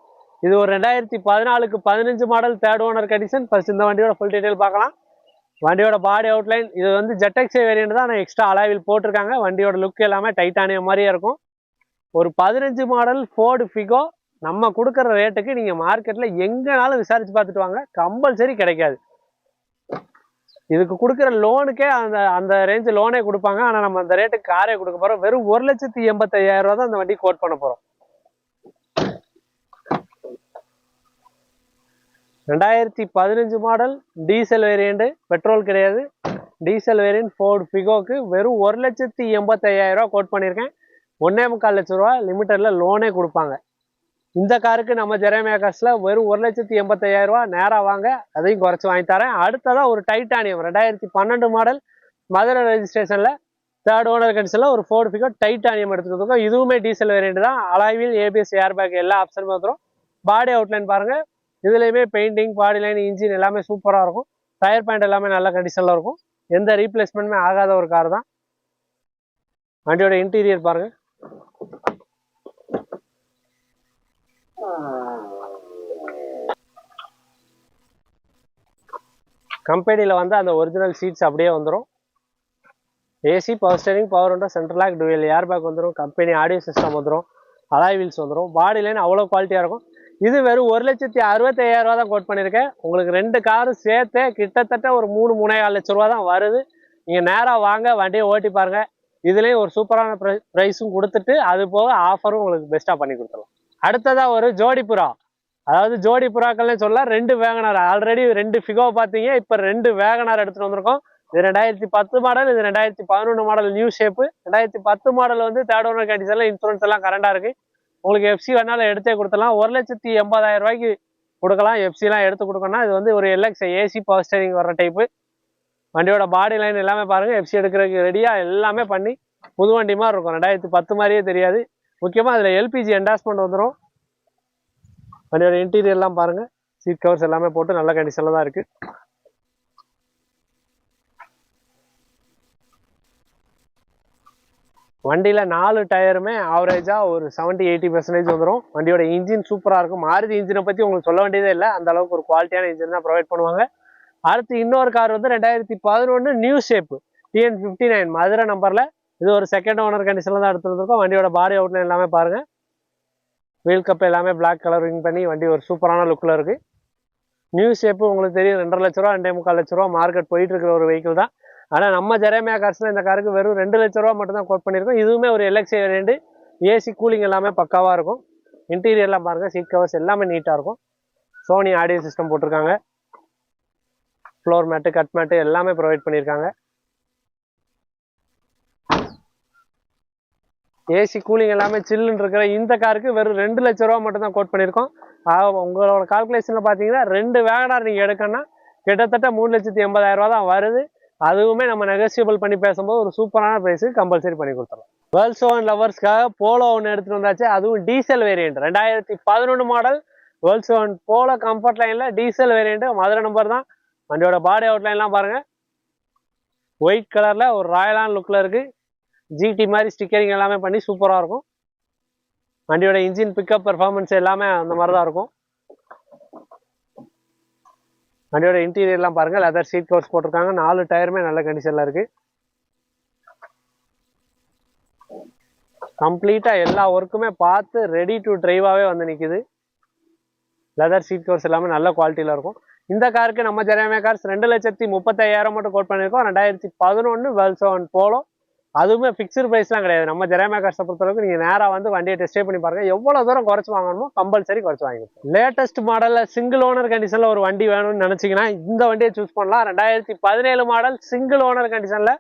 இது ஒரு 2014க்கு 15 model third owner condition. First இந்த வண்டியோட ஃபுல் டீடைல் பார்க்கலாம். வண்டியோட பாடி அவுட்லைன் இது வந்து ஜெட்டெக்ஸே வேரியன்ட் தான், ஆனால் எக்ஸ்ட்ரா அலாய் வீல் போட்டிருக்காங்க. வண்டியோட லுக் எல்லாமே டைட்டானியம் மாதிரியே இருக்கும். ஒரு 15 மாடல் ஃபோர்டு ஃபிகோ நம்ம கொடுக்குற ரேட்டுக்கு நீங்க மார்க்கெட்ல எங்கனாலும் விசாரிச்சு பார்த்துட்டு வாங்க, கம்பல்சரி கிடைக்காது. இதுக்கு கொடுக்குற லோனுக்கே அந்த ரேஞ்சு லோனே கொடுப்பாங்க. ஆனால் நம்ம அந்த ரேட்டுக்கு காரே கொடுக்க போறோம். வெறும் 1,85,000 தான் அந்த வண்டி கோட் பண்ண போறோம். 2015 மாடல் டீசல் வேரியண்ட், பெட்ரோல் கிடையாது, டீசல் வேரியன்ட் ஃபோர்டு ஃபிகோக்கு வெறும் 1,85,000 கோட் பண்ணியிருக்கேன். 1.25 லட்ச ரூபா லிமிட்டட்ல லோனே கொடுப்பாங்க. இந்த காருக்கு நம்ம ஜெரேமியா கார்ஸ்ல வெறும் 1,85,000 நேரா வாங்க, அதையும் குறைச்சு வாங்கி தரேன். அடுத்ததான் ஒரு டைட்டானியம் 2012 மாடல் மதுரை ரெஜிஸ்ட்ரேஷன்ல தேர்ட் ஓனர் கண்டிஷன்ல ஒரு ஃபோர்டு ஃபிகோ டைட்டானியம் எடுத்துட்டு இருக்கோம். இதுவுமே டீசல் வேரியன்ட் தான். அலாய்வில், ஏபிஎஸ், ஏர்பேக் எல்லா ஆப்ஷனுமே வந்துடும். பாடி அவுட்லைன் பாருங்க. இதுலயுமே பெயிண்டிங், பாடி லைன், இன்ஜின் எல்லாமே சூப்பரா இருக்கும். டயர் பாயிண்ட் எல்லாமே நல்ல கண்டிஷன்ல இருக்கும். எந்த ரீப்ளேஸ்மெண்ட்டுமே ஆகாத ஒரு கார் தான். வண்டியோட இன்டீரியர் பாருங்க. கம்பெனியில் வந்து அந்த ஒரிஜினல் சீட்ஸ் அப்படியே வந்துடும். AC, power steering, power window, central lock, dual airbag வந்துடும். கம்பெனி ஆடியோ சிஸ்டம் வந்துடும். அலாய் வீல்ஸ் வந்துடும். பாடி லைன் அவ்வளோ குவாலிட்டியாக இருக்கும். இது வெறும் 1,65,000 தான் கோட் பண்ணியிருக்கேன். உங்களுக்கு 2 காரும் சேர்த்து கிட்டத்தட்ட ஒரு 3-3.25 லட்ச ரூபா தான் வருது. நீங்கள் நேராக வாங்க, வண்டியை ஓட்டி பாருங்க. இதுலேயும் ஒரு சூப்பரான ப்ரைஸும் கொடுத்துட்டு அது போக ஆஃபரும் உங்களுக்கு பெஸ்ட்டாக பண்ணி கொடுத்துடலாம். அடுத்ததாக ஒரு ஜோடி புறா, அதாவது ஜோடி புறாக்கள்னு சொல்லலாம். 2 வேகனார், ஆல்ரெடி 2 ஃபிகோ பார்த்தீங்க, இப்போ 2 வேகனார் எடுத்துகிட்டு வந்திருக்கோம். இது 2010 மாடல், இது 2011 மாடல் நியூ ஷேப்பு. 2010 மாடல் வந்து தேர்ட் ஓனர் கண்டிஷன்ல இன்சூரன்ஸ் எல்லாம் கரண்டாக இருக்கு. உங்களுக்கு எஃப்சி வேணாலும் எடுத்தே கொடுத்துடலாம். 1,80,000 கொடுக்கலாம். எஃப்சிலாம் எடுத்து கொடுக்கணும்னா இது வந்து ஒரு எல்எக்ஸ் ஏசி பவர் ஸ்டீரிங் வர்ற டைப்பு. வண்டியோட பாடி லைன் எல்லாமே பாருங்க. எஃப்சி எடுக்கிறதுக்கு ரெடியாக எல்லாமே பண்ணி புது வண்டி மாதிரி இருக்கும். 2010 மாதிரியே தெரியாது. முக்கியமாக அதில் எல்பிஜி என்டாஸ்மெண்ட் வந்துடும். வண்டியோட இன்டீரியர்லாம் பாருங்க. சீட் கவர்ஸ் எல்லாமே போட்டு நல்ல கண்டிஷன்ல தான் இருக்கு. வண்டியில 4 டயருமே ஆவரேஜா ஒரு 70-80% வந்துடும். வண்டியோட இன்ஜின் சூப்பரா இருக்கும். மாருதி இன்ஜினை பத்தி உங்களுக்கு சொல்ல வேண்டியதே இல்லை, அந்த அளவுக்கு ஒரு குவாலிட்டியான இன்ஜின் தான் ப்ரொவைட் பண்ணுவாங்க. அடுத்து இன்னொரு கார் வந்து 2011 நியூ ஷேப் TN59 மதுரை நம்பர்ல. இது ஒரு செகண்ட் ஓனர் கண்டிஷன்ல தான் எடுத்துட்டு இருக்கோம். வண்டியோட பாடி அவுட்லைன் எல்லாமே பாருங்க. வீல் கப் எல்லாமே பிளாக் கலரிங் பண்ணி வண்டி ஒரு சூப்பரான லுக்ல இருக்கு. நியூ ஷேப்பு உங்களுக்கு தெரியும், 2.5 லட்ச ரூபா 2.25 லட்ச ரூபா மார்க்கெட் போயிட்டு இருக்கிற ஒரு வெஹிக்கிள் தான். ஆனால் நம்ம ஜெரேமியா கார்ஸ்ல இந்த காருக்கு வெறும் 2 லட்ச ரூபா மட்டும் தான் கோட் பண்ணியிருக்கோம். இதுவுமே ஒரு எல்எக்ஸ் வேரியண்ட். ஏசி கூலிங் எல்லாமே பக்காவா இருக்கும். இன்டீரியர்லாம் பாருங்க. சீட் கவர்ஸ் எல்லாமே நீட்டா இருக்கும். சோனி ஆடியோ சிஸ்டம் போட்டிருக்காங்க. ஃப்ளோர் மேட்டு, கட் மேட்டு எல்லாமே ப்ரொவைட் பண்ணியிருக்காங்க. ஏசி கூலிங் எல்லாமே சில்லுன்னு இருக்கிற இந்த காருக்கு வெறும் 2 லட்ச ரூபா மட்டும் தான் கோட் பண்ணியிருக்கோம். உங்களோட கால்குலேஷன்ல பார்த்தீங்கன்னா 2 வேகனார் நீங்கள் எடுக்கணும்னா கிட்டத்தட்ட 3,80,000 தான் வருது. அதுவுமே நம்ம நெகோசியபிள் பண்ணி பேசும்போது ஒரு சூப்பரான ப்ரைஸு கம்பல்சரி பண்ணி கொடுத்துடலாம். வேர்ல்ட்ஸ் ஓன் லவர்ஸ்க்காக போலோ ஒன்று எடுத்துகிட்டு வந்தாச்சு. அதுவும் diesel variant 2011 model world's own polo comfort லைனில் டீசல் வேரியண்ட் மதுரை நம்பர் தான். வண்டியோட பாடி அவுட்லைன்லாம் பாருங்கள், ஒயிட் கலரில் ஒரு ராயலான லுக்கில் இருக்குது. ஜிடி மாதிரி ஸ்டிக்கரிங் எல்லாமே பண்ணி சூப்பராக இருக்கும். வண்டியோட இன்ஜின் பிக்கப் பெர்ஃபார்மன்ஸ் எல்லாமே அந்த மாதிரி தான் இருக்கும். வண்டியோட இன்டீரியர்லாம் பாருங்க, லெதர் சீட் கவர்ஸ் போட்டிருக்காங்க. 4 டயருமே நல்ல கண்டிஷன்ல இருக்கு. கம்ப்ளீட்டா எல்லா ஒர்க்குமே பார்த்து ரெடி டு டிரைவாவே வந்து நிக்குது. லெதர் சீட் கவர்ஸ் எல்லாமே நல்ல குவாலிட்டியில இருக்கும். இந்த காருக்கு நம்ம ஜெரேமியா கார்ஸ் 2,35,000 மட்டும் கோட் பண்ணியிருக்கோம். 2011 வேர்ல்ட்ஸ் ஓன் போலோ. அதுவுமே ஃபிக்ஸ்டு ப்ரைஸ்லாம் கிடையாது. நம்ம ஜெரேமியா கார்ஸை பொறுத்தளவுக்கு நீங்கள் நேராக வந்து வண்டியை டெஸ்ட் பண்ணி பாருங்க. எவ்வளோ தூரம் குறைச்சி வாங்கணுமோ கம்பல்சரி குறைச்சி வாங்கிக்கலாம். லேட்டஸ்ட் மாடலில் சிங்கிள் ஓனர் கண்டிஷனில் ஒரு வண்டி வேணும்னு நினச்சிங்கன்னா இந்த வண்டியை சூஸ் பண்ணலாம். 2017 மாடல் சிங்கிள் ஓனர் கண்டிஷனில்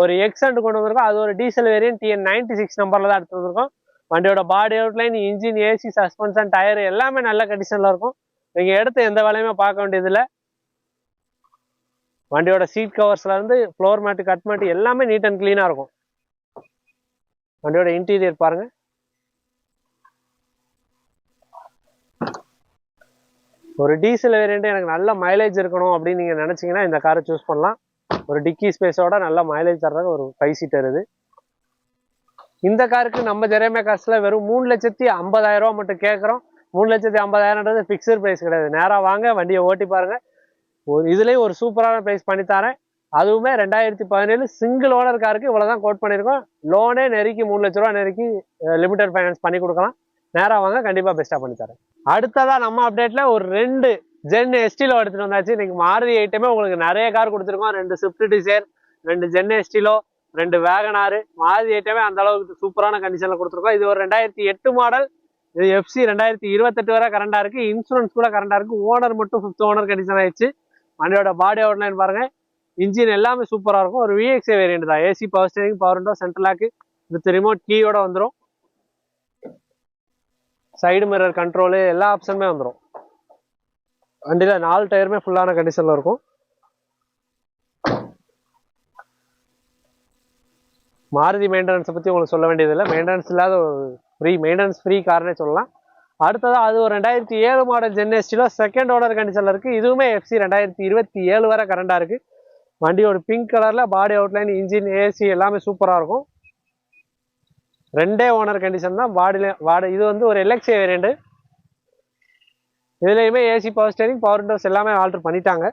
ஒரு எக்ஸண்ட் கொண்டு வந்திருக்கோம். அது ஒரு டீசல் வேரியன்ட் TN96 நம்பரில் தான் எடுத்து வந்திருக்கோம். வண்டியோட body outline, engine, AC, suspension, tyre எல்லாமே நல்ல கண்டிஷனில் இருக்கும். நீங்கள் எடுத்து எந்த வேலையுமே பார்க்க வேண்டியதில்லை. வண்டியோட சீட் கவர்ஸ்ல இருந்து ஃப்ளோர் மேட்டு, கட் மேட்டு எல்லாமே நீட் அண்ட் கிளீனா இருக்கும். வண்டியோட இன்டீரியர் பாருங்க, ஒரு டீசல் வேரியண்ட் எனக்கு நல்ல மைலேஜ் இருக்கணும் அப்படின்னு நீங்க நினைச்சீங்கன்னா இந்த காரை சூஸ் பண்ணலாம். ஒரு டிக்கி ஸ்பேஸோட நல்ல மைலேஜ் தர்றது ஒரு 5 சீட்டர் இது. இந்த காருக்கு நம்ம ஜெரேமியா கார்ஸ்ல வெறும் 3,50,000 மட்டும் கேட்குறோம். 3,50,000 ஃபிக்ஸ்டு ப்ரைஸ் கிடையாது. நேராக வாங்க, வண்டியை ஓட்டி பாருங்க. இதுலேயும் ஒரு சூப்பரான ப்ரைஸ் பண்ணித்தரேன். அதுவுமே 2017 சிங்கிள் ஓனர் காருக்கு இவ்வளோதான் கோட் பண்ணியிருக்கோம். லோனே நெருக்கி 3 லட்ச ரூபா நெருக்கி லிமிடெட் ஃபைனான்ஸ் பண்ணி கொடுக்கலாம். நேராக வாங்க, கண்டிப்பாக பெஸ்ட்டாக பண்ணித்தரேன். அடுத்ததான் நம்ம அப்டேட்டில் ஒரு 2 ஜென் எஸ்டிலோ எடுத்துகிட்டு வந்தாச்சு. இன்னைக்கு மாருதி ஐட்டமே உங்களுக்கு நிறைய கார் கொடுத்துருக்கோம். 2 Swift Dzire, 2 Zen Estilo, 2 Wagon R. Maruti ஐட்டமே அந்த அளவுக்கு சூப்பரான கண்டிஷனில் கொடுத்துருக்கோம். இது ஒரு 2008 மாடல். இது FC 2028 வரை கரண்டாக இருக்குது. இன்சூரன்ஸ் கூட கரண்டாக இருக்குது. ஓனர் மட்டும் 5th ஓனர் கண்டிஷன் ஆயிடுச்சு. வண்டியோட பாடி அவுட்லைன் பாருங்க, இன்ஜின் எல்லாமே சூப்பராக இருக்கும். ஒரு VXA வேரியண்ட் தான். AC, power steering, power window, central lock with remote கீயோட வந்துடும். சைடு மிரர் கண்ட்ரோலு எல்லா ஆப்ஷனுமே வந்துடும். வண்டியில் 4 டயருமே ஃபுல்லான கண்டிஷனில் இருக்கும். மாருதி மெயின்டெனன்ஸை பற்றி உங்களுக்கு சொல்ல வேண்டியதில்லை. மெயின்டெனன்ஸ் இல்லாத ஒரு மெயின்டெனன்ஸ் ஃப்ரீ கார்னே சொல்லலாம். அடுத்ததாக அது ஒரு 2007 model Zen Estilo second owner கண்டிஷனில் இருக்குது. இதுவுமே FC 2027 வரை கரண்டாக இருக்குது. வண்டியோட பிங்க் கலரில் பாடி அவுட்லைன், இன்ஜின், ஏசி எல்லாமே சூப்பராக இருக்கும். 2 ஓனர் கண்டிஷன் தான். இது வந்து ஒரு LXA வேரியண்ட். இதுலேயுமே AC, power steering, power Windows எல்லாமே ஆல்டர் பண்ணிட்டாங்க.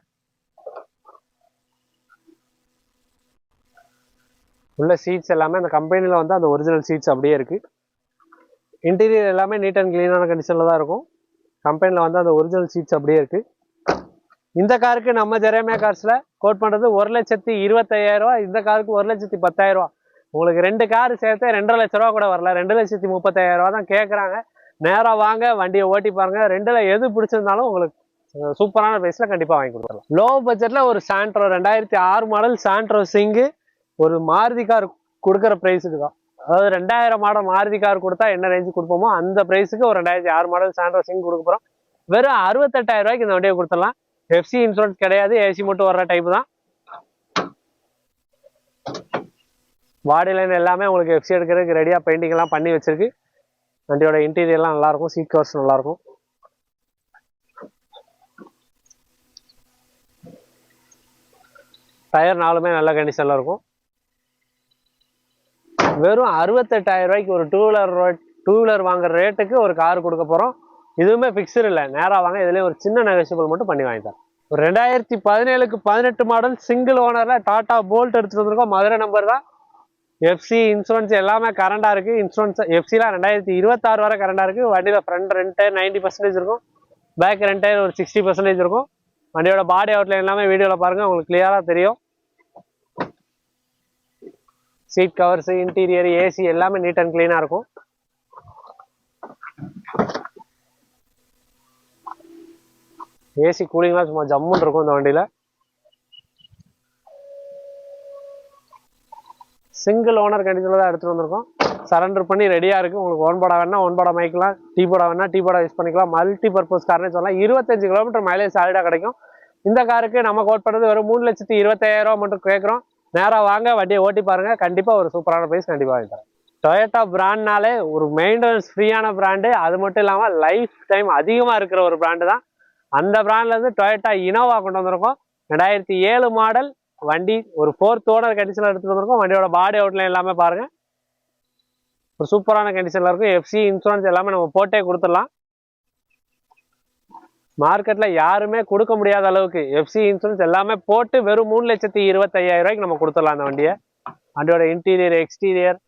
உள்ள சீட்ஸ் எல்லாமே அந்த கம்பெனியில் வந்து அந்த ஒரிஜினல் சீட்ஸ் அப்படியே இருக்குது. இன்டீரியர் எல்லாமே நீட் அண்ட் கிளீனான கண்டிஷனில் தான் இருக்கும். கம்பெனியில் வந்து அந்த ஒரிஜினல் சீட்ஸ் அப்படியே இருக்குது. இந்த காருக்கு நம்ம ஜெரேமியா கார்ஸில் கோட் பண்ணுறது 1,25,000. இந்த காருக்கு 1,10,000. உங்களுக்கு 2 கார் சேர்த்து 2.5 லட்ச ரூபா கூட வரல. 2,35,000 தான் கேட்குறாங்க. நேராக வாங்க, வண்டியை ஓட்டி பாருங்க. 2ல் எது பிடிச்சிருந்தாலும் உங்களுக்கு சூப்பரான ப்ரைஸில் கண்டிப்பாக வாங்கி கொடுத்துடலாம். லோ பட்ஜெட்டில் ஒரு சாண்ட்ரோ 2006 மாடல் சாண்ட்ரோ சிங்கு ஒரு மாருதி கார் கொடுக்குற ப்ரைஸுக்கு தான். அதாவது 2000 மாடல் மாருதி கார் கொடுத்தா என்ன ரேஞ்சு கொடுப்போமோ அந்த ப்ரைஸுக்கு ஒரு 2006 மாடல் சாண்ட்ரோ சிங் கொடுக்க போகிறோம். வெறும் 68,000 ரூபாய்க்கு இந்த வண்டியை கொடுத்துடலாம். FC இன்சூரன்ஸ் கிடையாது, ஏசி மட்டும் வர்ற டைப் தான். பாடி லைன் எல்லாமே உங்களுக்கு FC எடுக்கிறதுக்கு ரெடியாக பெயிண்டிங் எல்லாம் பண்ணி வச்சிருக்கு. வண்டியோட இன்டீரியர்லாம் நல்லா இருக்கும். சீட் கவர்ஸ் நல்லா இருக்கும். டயர் 4மே நல்ல கண்டிஷன்ல இருக்கும். வெறும் 68,000 ரூபாய்க்கு ஒரு டூ வீலர் வாங்குற ரேட்டுக்கு ஒரு கார் கொடுக்க போறோம். இதுவுமே ஃபிக்ஸ்டு இல்லை. நேராக வாங்க, இதுலேயே ஒரு சின்ன நெகோசியபிள் மட்டும் பண்ணி வாங்கி தரேன். ஒரு 2017 18 மாடல் சிங்கிள் ஓனர்ல டாடா போல்ட் எடுத்துட்டு வந்திருக்கோம். மதுரை நம்பர் தான். FC இன்சூரன்ஸ் எல்லாமே கரண்டா இருக்கு. இன்சூரன்ஸ் FCலாம் 2026 வரை கரண்டா இருக்கு. வண்டியில ஃப்ரண்ட் ரெண்ட் 90% இருக்கும். பேக் ரெண்ட் ஒரு 60% இருக்கும். வண்டியோட பாடி அவுட்லைன் எல்லாமே வீடியோல பாருங்க, உங்களுக்கு கிளியரா தெரியும். சீட் கவர்ஸ், இன்டீரியர், ஏசி எல்லாமே நீட் அண்ட் கிளீனா இருக்கும். ஏசி கூலிங்லாம் சும்மா ஜம்முன்னு இருக்கும் இந்த வண்டியில. சிங்கிள் ஓனர் கண்டிஷன்ல தான் எடுத்துட்டு வந்திருக்கோம். சரண்டர் பண்ணி ரெடியா இருக்கு. உங்களுக்கு ஒன் போடா வேணா ஒன் போடா மைக்கலாம், டீ போடா வேணா டீ போடா யூஸ் பண்ணிக்கலாம். மல்டி பர்பஸ் கார்னே சொல்லலாம். 25 கிலோமீட்டர் மைலேஜ் சாலிடா கிடைக்கும். இந்த காருக்கு நம்ம கோட் பண்ணுறது வெறும் 3,25,000 ரூபா மட்டும் கேட்குறோம். நேராக வாங்க, வண்டியை ஓட்டி பாருங்க, கண்டிப்பா ஒரு சூப்பரான பிரைஸ் கண்டிப்பா வாங்கி தரேன். டொயோட்டா பிராண்ட்னாலே ஒரு மெயின்டெனன்ஸ் ஃப்ரீயான பிராண்டு, அது மட்டும் இல்லாமல் லைஃப் டைம் அதிகமாக இருக்கிற ஒரு பிராண்டு தான். அந்த பிராண்ட்ல இருந்து டொயோட்டா இனோவா கொண்டு வந்திருக்கோம். 2007 மாடல் வண்டி, ஒரு 4th ஓனர் கண்டிஷன்ல எடுத்துட்டு வந்திருக்கோம். வண்டியோட பாடி அவுட்லைன் எல்லாமே பாருங்க, ஒரு சூப்பரான கண்டிஷன்ல இருக்கும். எஃப்சி இன்சூரன்ஸ் எல்லாமே நம்ம போட்டே கொடுத்துடலாம். மார்க்கெட்ல யாருமே கொடுக்க முடியாத அளவுக்கு எஃப்சி இன்சூரன்ஸ் எல்லாமே போட்டு வெறும் 3,25,000 ரூபாய்க்கு நம்ம கொடுத்துடலாம் அந்த வண்டியை. வண்டியோட இன்டீரியர், எக்ஸ்டீரியர்,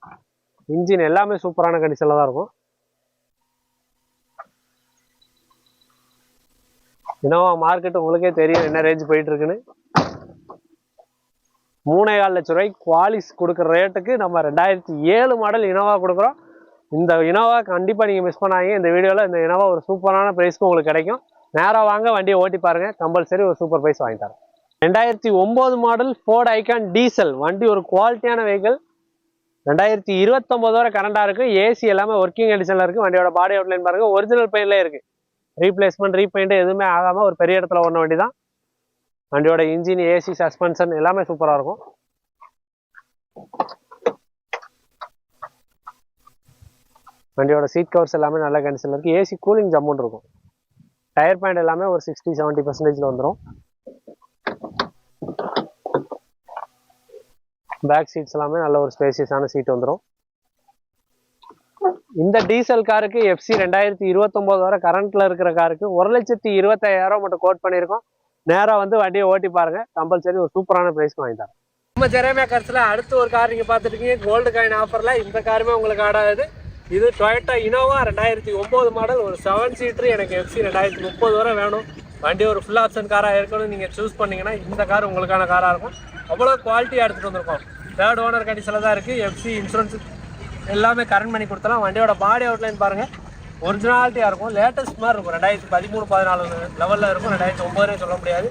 இன்ஜின் எல்லாமே சூப்பரான கண்டிஷன்ல தான் இருக்கும். இனோவா மார்க்கெட் உங்களுக்கே தெரியும் என்ன ரேஞ்ச் போயிட்டு இருக்குன்னு. 3,4 லட்சம் ரூபாய்க்கு குவாலிஸ் கொடுக்குற ரேட்டுக்கு நம்ம 2007 மாடல் இனோவா கொடுக்குறோம். இந்த இனோவா கண்டிப்பா நீங்க மிஸ் பண்ணாதீங்க. இந்த வீடியோல இந்த இனோவா ஒரு சூப்பரான பிரைஸ்க்கு உங்களுக்கு கிடைக்கும். நேராக வாங்க, வண்டியை ஓட்டி பாருங்க, கம்பல்சரி ஒரு சூப்பர் பிரைஸ் வாங்கி தரேன். 2009 மாடல் ஃபோர்ட் ஐகான் டீசல் வண்டி, ஒரு குவாலிட்டியான வெஹிக்கிள். 2029 வரை கரண்டா இருக்கு. ஏசி எல்லாமே ஒர்க்கிங் கண்டிஷன்ல இருக்கு. வண்டியோட பாடி அவுட்லைன் பாருங்க, ஒரிஜினல் பெயின்ல இருக்கு. ரீப்ளேஸ்மெண்ட், ரீபெயிண்ட் எதுவுமே ஆகாம ஒரு பெரிய இடத்துல ஓடின வண்டி தான். வண்டியோட இன்ஜின், ஏசி, சஸ்பென்ஷன் எல்லாமே சூப்பரா இருக்கும். வண்டியோட சீட் கவர்ஸ் எல்லாமே நல்ல கண்டிஷன்ல இருக்கு. ஏசி கூலிங் ஜம்முன்னு இருக்கும். டயர் பாயிண்ட் எல்லாமே ஒரு 60-70% வந்துடும். பேக் சீட்ஸ் எல்லாமே நல்ல ஒரு ஸ்பேசியஸான சீட் வந்துடும். இந்த டீசல் காருக்கு எஃப்சி 2029 வரை கரண்ட்ல இருக்கிற காருக்கு 1,25,000 மட்டும் கோட் பண்ணியிருக்கோம். நேரா வந்து வண்டியை ஓட்டி பாருங்க, கம்பல்சரி ஒரு சூப்பரான பிரைஸ் வாங்கி தரேன். நம்ம ஜெரேமியா கார்ஸ்ல அடுத்து ஒரு கார் நீங்க பாத்துட்டு இருக்கீங்க, கோல்டு காயின் ஆஃபர்ல. இந்த காருமே உங்களுக்கு ஆட் ஆகுது. இது டொயோட்டா இனோவா 2009 மாடல், ஒரு 7 சீட்டர். எனக்கு எஃப்சி 2030 வரை வேணும். வண்டி ஒரு ஃபுல் ஆப்ஷன் காராக இருக்கணும். நீங்கள் சூஸ் பண்ணீங்கன்னா இந்த கார் உங்களுக்கான காராக இருக்கும். அவ்வளோ குவாலிட்டியாக எடுத்துகிட்டு வந்திருக்கோம். 3rd ஓனர் கண்டிஷனில் தான் இருக்குது. எஃப்சி இன்சூரன்ஸ் எல்லாமே கரண்ட் பண்ணி கொடுத்தலாம். வண்டியோட பாடி அவுட்லைன் பாருங்கள், ஒரிஜினாலிட்டியாக இருக்கும். லேட்டஸ்ட் மாதிரி இருக்கும். 2013-14 லெவலில் இருக்கும். 2009 சொல்ல முடியாது.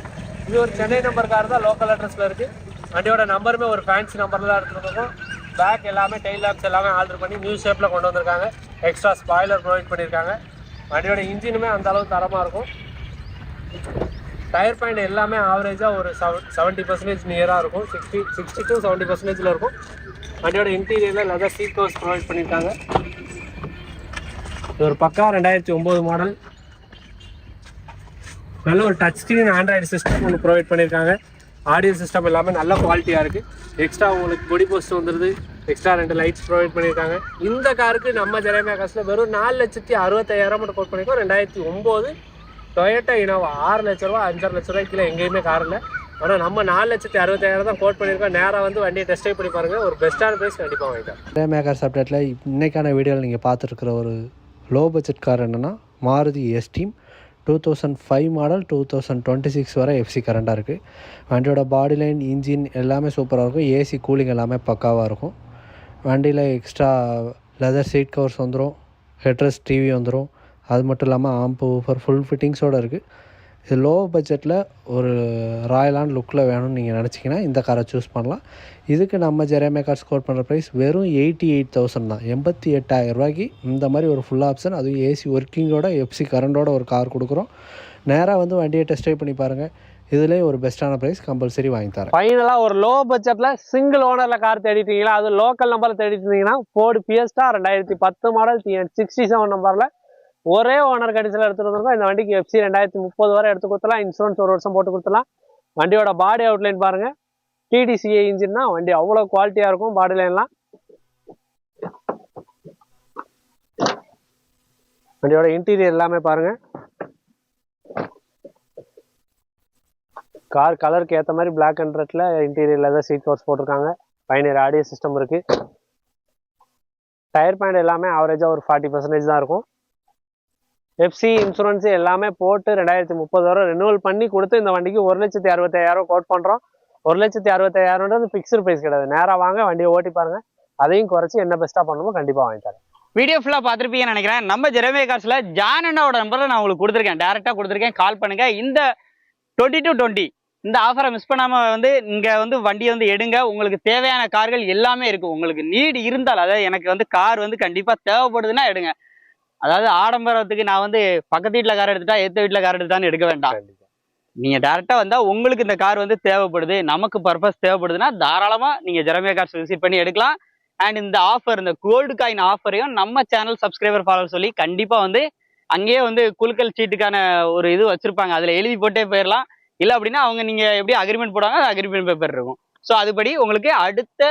இது ஒரு சென்னை நம்பர் கார் தான், லோக்கல் அட்ரஸில் இருக்குது. வண்டியோட நம்பருமே ஒரு ஃபேன்சி நம்பரில் தான் எடுத்துகிட்டு வந்திருக்கோம். பேக் எல்லாமே டெயில் லேம்ப்ஸ் எல்லாமே ஆல்டர் பண்ணி நியூ ஷேப்பில் கொண்டு வந்திருக்காங்க. எக்ஸ்ட்ரா ஸ்பாய்லர் ப்ரொவைட் பண்ணியிருக்காங்க. வண்டியோட இன்ஜினுமே அந்த அளவுக்கு தரமாக இருக்கும். டயர் பாயிண்ட் எல்லாமே ஆவரேஜாக ஒரு 70% நியராக இருக்கும். 60 to 70% இருக்கும். வண்டியோட இன்டீரியரில் லெதர் சீட் கவர்ஸ் ப்ரொவைட் பண்ணியிருக்காங்க. இது ஒரு பக்கா 2009 மாடல். நல்ல ஒரு டச் ஸ்க்ரீன் ஆண்ட்ராய்டு சிஸ்டம் ஒன்று ப்ரொவைட் பண்ணியிருக்காங்க. ஆடியோ சிஸ்டம் எல்லாமே நல்ல குவாலிட்டியாக இருக்குது. எக்ஸ்ட்ரா உங்களுக்கு பொடி போஸ்ட் வந்துடுது. எக்ஸ்ட்ரா 2 லைட்ஸ் ப்ரொவைட் பண்ணியிருக்காங்க. இந்த காருக்கு நம்ம ஜெரேமியா கார்ஸ்ல வெறும் 4,65,000 மட்டும் கோட் பண்ணியிருக்கோம். 2009 டொயோட்டா இனோவா 6 லட்ச ரூபா, 5.5 லட்ச ரூபாய்க்கு கீழே எங்கேயுமே கார் இல்லை. ஆனால் நம்ம 4,65,000 தான் கோட் பண்ணியிருக்கோம். நேராக வந்து வண்டியை டெஸ்ட் ட்ரைவ் பண்ணி பாருங்கள், ஒரு பெஸ்ட்டான ப்ரைஸ் கண்டிப்பாக வாங்கிட்டேன். ஜெரேமியா கார்ஸ் அப்டேட்டில் இன்னைக்கான வீடியோவில் நீங்கள் பார்த்துருக்குற ஒரு லோ பட்ஜெட் கார் என்னென்னா மாருதி எஸ்டீம் 2005 மாடல், 2026 வரை எஃப்சி கரண்டாக இருக்குது. வண்டியோட பாடி லைன், இன்ஜின் எல்லாமே சூப்பராக இருக்கும். ஏசி கூலிங் எல்லாமே பக்காவாக இருக்கும். வண்டியில் எக்ஸ்ட்ரா லெதர் சீட் கவர்ஸ் வந்துடும். ஹெட்ரஸ் டிவி வந்துடும். அது மட்டும் இல்லாமல் ஆம்பு ஊஃபர் ஃபுல் ஃபிட்டிங்ஸோடு இருக்குது. இது லோ பட்ஜெட்டில் ஒரு ராயலான லுக்கில் வேணும்னு நீங்கள் நினச்சிங்கன்னா இந்த காரை சூஸ் பண்ணலாம். இதுக்கு நம்ம ஜெரேமியா கார்ஸ் கோட் பண்ணுற ப்ரைஸ் வெறும் 88,000 தான். 88,000 ரூபாய்க்கு இந்த மாதிரி ஒரு ஃபுல் ஆப்ஷன், அதுவும் ஏசி ஒர்க்கிங்கோட எஃப்சி கரண்டோட ஒரு கார் கொடுக்குறோம். நேராக வந்து வண்டியை டெஸ்ட் ட்ரைவ் பண்ணி பாருங்கள். இதுலேயே ஒரு பெஸ்ட்டான ப்ரைஸ் கம்பல்சரி வாங்கி தரேன். ஃபைனலாக ஒரு லோ பட்ஜெட்டில் சிங்கிள் ஓனரில் கார் தேடிட்டீங்களா, அது லோக்கல் நம்பரில் தேடிட்டு இருந்தீங்கன்னா ஃபோர்டு ஃபியஸ்டா 2010 மாடல் TN67 நம்பரில் ஒரே ஓனர் கண்டிஷனில் எடுத்துகிட்டு வந்திருக்கோம். இந்த வண்டிக்கு எஃப்சி 2030 வரை எடுத்து கொடுத்துலாம். இன்சூரன்ஸ் 1 வருஷம் போட்டு கொடுத்துலாம். வண்டியோட பாடி அவுட்லைன் பாருங்கள், TDCA இன்ஜின் தான். வண்டி அவ்வளோ குவாலிட்டியாக இருக்கும். பாடி லைன்லாம் வண்டியோட இன்டீரியர் எல்லாமே பாருங்கள். கார் கலருக்கு ஏற்ற மாதிரி பிளாக் அண்ட் ரெட்டில் இன்டீரியரில் தான் சீட் கவர்ஸ் போட்டிருக்காங்க. பைனர் ஆடியோ சிஸ்டம் இருக்குது. டயர் பாயிண்ட் எல்லாமே ஆவரேஜாக ஒரு 40% தான் இருக்கும். எஃப்சி இன்சூரன்ஸ் எல்லாமே போட்டு 2030 வரை ரெனுவல் பண்ணி கொடுத்து இந்த வண்டிக்கு 1,65,000 கோட் பண்ணுறோம். 1,65,000 ஃபிக்ஸ்டு ப்ரைஸ் கிடையாது. நேராக வாங்க, வண்டியை ஓட்டி பாருங்கள். அதையும் குறைச்சி என்ன பெஸ்ட்டாக பண்ணணுமோ கண்டிப்பாக வாங்கி தரேன். வீடியோ ஃபுல்லாக பார்த்துருப்பீங்கன்னு நினைக்கிறேன். நம்ம ஜெரேமியா கார்ஸ்ல ஜான் அண்ணாவோட நம்பரில் நான் உங்களுக்கு கொடுத்துருக்கேன், டேரெக்டாக கொடுத்துருக்கேன். கால் பண்ணுங்க. இந்த 20 இந்த ஆஃபரை மிஸ் பண்ணாமல் வந்து இங்கே வந்து வண்டியை வந்து எடுங்க. உங்களுக்கு தேவையான கார்கள் எல்லாமே இருக்குது. உங்களுக்கு நீடு இருந்தால், அதாவது எனக்கு வந்து கார் வந்து கண்டிப்பாக தேவைப்படுதுன்னா எடுங்க. அதாவது ஆடம்பரத்துக்கு நான் வந்து பக்கத்து வீட்டில் கார் எடுத்துட்டா எத்த வீட்டில் கார் எடுத்துட்டான்னு எடுக்க வேண்டாம். நீங்க டைரக்டா வந்தா உங்களுக்கு இந்த கார் வந்து தேவைப்படுது, நமக்கு பர்பஸ் தேவைப்படுதுன்னா தாராளமா நீங்க ஜெரமியா கார்ஸ் விசிட் பண்ணி எடுக்கலாம். அண்ட் இந்த ஆஃபர், இந்த கோல்டு காயின் ஆஃபரையும் நம்ம சேனல் சப்ஸ்கிரைபர் ஃபாலோவர் சொல்லி கண்டிப்பா வந்து அங்கேயே வந்து குலுக்கல் சீட்டுக்கான ஒரு இது வச்சிருப்பாங்க, அதுல எழுதி போட்டே போயிடலாம். இல்ல அப்படின்னா அவங்க நீங்க எப்படி அக்ரிமெண்ட் போடுவாங்க, அக்ரிமெண்ட் பேப்பர் இருக்கும். ஸோ அதுபடி உங்களுக்கு அடுத்த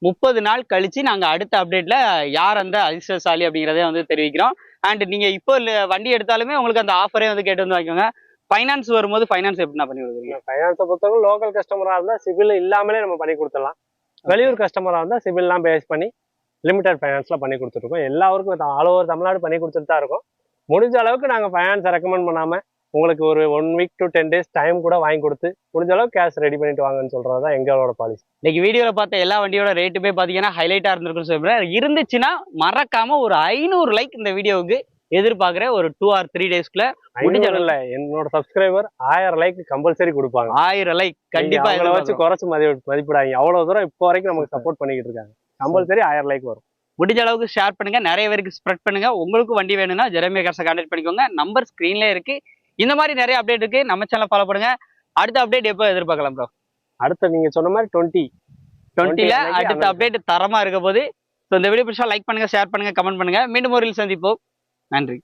30 நாள் கழிச்சு நாங்க அடுத்த அப்டேட்ல யார் அந்த அதிர்ஷ்டசாலி அப்படிங்கிறதே வந்து தெரிவிக்கிறோம். அண்ட் நீங்க இப்போ வண்டி எடுத்தாலுமே உங்களுக்கு அந்த ஆஃபரே வந்து கேட்டு வந்து வாங்கிக்கோங்க. ஃபைனான்ஸ் வரும்போது ஃபைனான்ஸ் எப்படின்னா பண்ணி கொடுக்குறீங்க? ஃபைனான்ஸை பொறுத்தவரை லோக்கல் கஸ்டமரா இருந்தா சிபில் இல்லாமலே நம்ம பண்ணி கொடுத்துடலாம். வெளியூர் கஸ்டமரா இருந்தா சிபில்லாம் பேஸ் பண்ணி லிமிடெட் ஃபைனான்ஸ்ல பண்ணி கொடுத்துருக்கோம். எல்லாருக்கும் ஆல் ஓவர் தமிழ்நாடு பண்ணி கொடுத்துட்டு தான் இருக்கோம். முடிஞ்ச அளவுக்கு நாங்க ஃபைனான்ஸை ரெக்கமெண்ட் பண்ணாம உங்களுக்கு ஒரு 1 வீக் to 10 days டைம் கூட வாங்கி கொடுத்து முடிஞ்ச அளவுக்கு கேஷ் ரெடி பண்ணிட்டு வாங்கன்னு சொல்றதுதான் எங்களோட பாலிசி. இன்னைக்கு வீடியோல பார்த்த எல்லா வண்டியோட ரேட்டுமே பாத்தீங்கன்னா ஹைலைட்டா இருந்திருக்குன்னு சொல்றேன். இருந்துச்சுன்னா மறக்காம ஒரு 500 லைக் இந்த வீடியோவுக்கு எதிர்பார்க்குறேன். ஒரு 2 or 3 டேஸ்க்குள்ள இல்ல என்னோட சப்ஸ்கிரைபர் 1000 லைக் கம்பல்சரி கொடுப்பாங்க. 1000 லைக் கண்டிப்பா அவங்கள வச்சு குறைச்சு மதிப்பிடாங்க. அவ்வளவு தூரம் இப்போ வரைக்கும் நமக்கு சப்போர்ட் பண்ணிக்கிட்டு இருக்காங்க. கம்பல்சரி 1000 லைக் வரும். முடிஞ்ச அளவுக்கு ஷேர் பண்ணுங்க, நிறைய பேருக்கு ஸ்ப்ரெட் பண்ணுங்க. உங்களுக்கு வண்டி வேணும்னா ஜெரமியா கார்ஸை கான்டாக்ட் பண்ணிக்கோங்க. நம்பர் ஸ்கிரீன்ல இருக்கு. இந்த மாதிரி நிறைய அப்டேட் இருக்கு. நம்ம சேனல் ஃபாலோ பண்ணுங்க. அடுத்த அப்டேட் எப்போ எதிர்பார்க்கலாம் ப்ரோ? அடுத்த நீங்க சொன்ன மாதிரி 20ல அடுத்த அப்டேட் தரமா இருக்க போது. ஸோ இந்த வீடியோ பிடிச்சா லைக் பண்ணுங்க, ஷேர் பண்ணுங்க, கமெண்ட் பண்ணுங்க. மீண்டும் ஒரு சந்திப்போம். நன்றி.